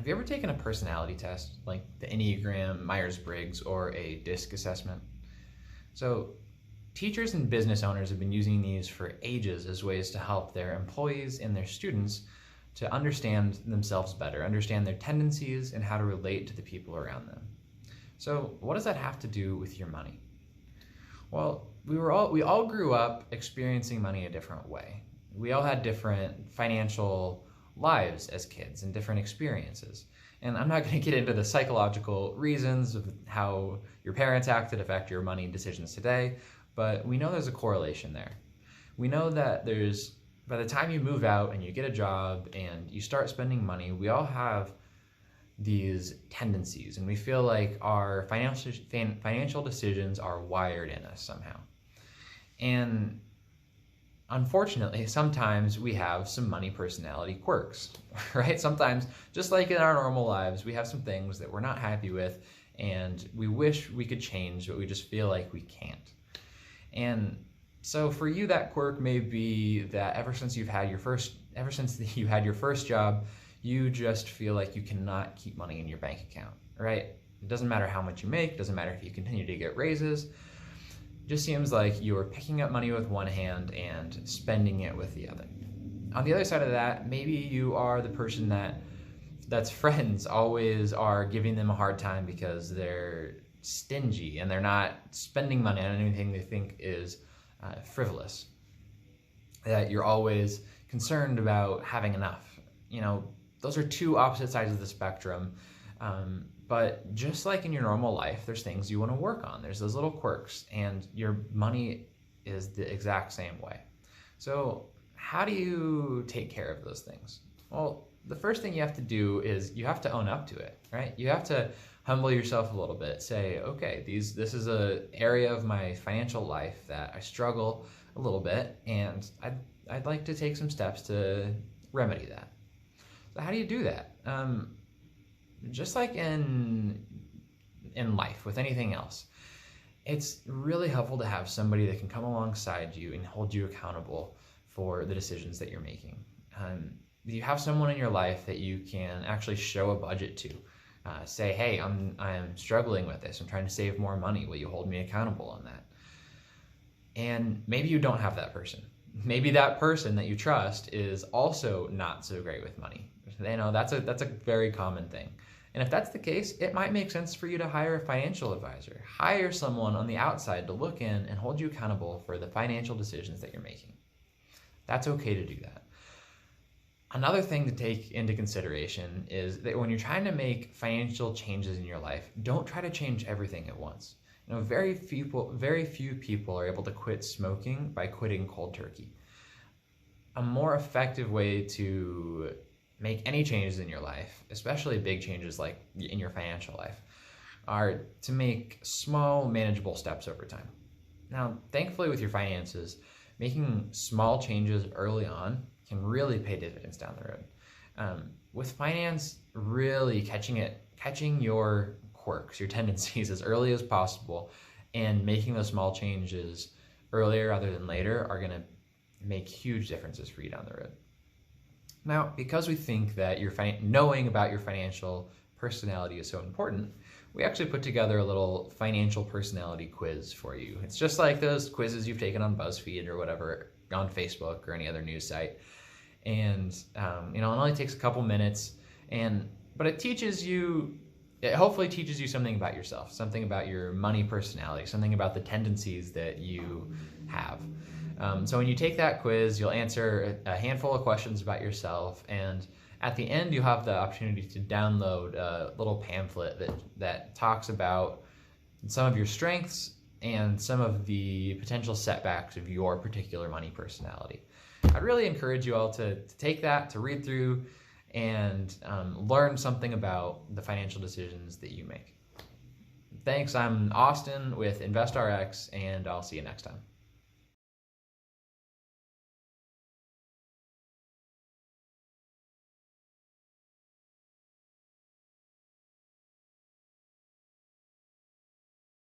Have you ever taken a personality test like the Enneagram, Meyers Briggs, or a DISC assessment? So, teachers and business owners have been using these for ages as ways to help their employees and their students to understand themselves better, understand their tendencies, and how to relate to the people around them. So, what does that have to do with your money? Well, we all grew up experiencing money a different way. We all had different financial lives as kids and different experiences. And I'm not going to get into the psychological reasons of how your parents acted affect your money decisions today, but we know there's a correlation there. We know that by the time you move out and you get a job and you start spending money, we all have these tendencies and we feel like our financial decisions are wired in us somehow. And unfortunately, sometimes we have some money personality quirks, right? Sometimes, just like in our normal lives, we have some things that we're not happy with and we wish we could change, but we just feel like we can't. And so for you, that quirk may be that ever since you had your first job, you just feel like you cannot keep money in your bank account, right? It doesn't matter how much you make, it doesn't matter if you continue to get raises. It just seems like you're picking up money with one hand and spending it with the other. On the other side of that, maybe you are the person that's friends always are giving them a hard time because they're stingy and they're not spending money on anything they think is frivolous. That you're always concerned about having enough. Those are two opposite sides of the spectrum. But just like in your normal life, there's things you want to work on. There's those little quirks, and your money is the exact same way. So how do you take care of those things? Well, the first thing you have to do is you have to own up to it, right? You have to humble yourself a little bit. Say, okay, this is an area of my financial life that I struggle a little bit, and I'd like to take some steps to remedy that. So how do you do that? Just like in life, with anything else, it's really helpful to have somebody that can come alongside you and hold you accountable for the decisions that you're making. You have someone in your life that you can actually show a budget to. Say, hey, I'm struggling with this. I'm trying to save more money. Will you hold me accountable on that? And maybe you don't have that person. Maybe that person that you trust is also not so great with money. That's a very common thing. And if that's the case, it might make sense for you to hire a financial advisor. Hire someone on the outside to look in and hold you accountable for the financial decisions that you're making. That's okay to do that. Another thing to take into consideration is that when you're trying to make financial changes in your life, don't try to change everything at once. Very few people are able to quit smoking by quitting cold turkey. A more effective way to make any changes in your life, especially big changes like in your financial life, are to make small, manageable steps over time. Now, thankfully with your finances, making small changes early on can really pay dividends down the road. With finance, really catching your quirks, your tendencies as early as possible, and making those small changes earlier rather than later are going to make huge differences for you down the road. Now, because we think that knowing about your financial personality is so important, we actually put together a little financial personality quiz for you. It's just like those quizzes you've taken on BuzzFeed or whatever, on Facebook or any other news site. And it only takes a couple minutes, but it hopefully teaches you something about yourself, something about your money personality, something about the tendencies that you have. So when you take that quiz, you'll answer a handful of questions about yourself, and at the end you'll have the opportunity to download a little pamphlet that talks about some of your strengths and some of the potential setbacks of your particular money personality. I'd really encourage you all to take that, to read through, and learn something about the financial decisions that you make. Thanks, I'm Austin with InvestRx, and I'll see you next time.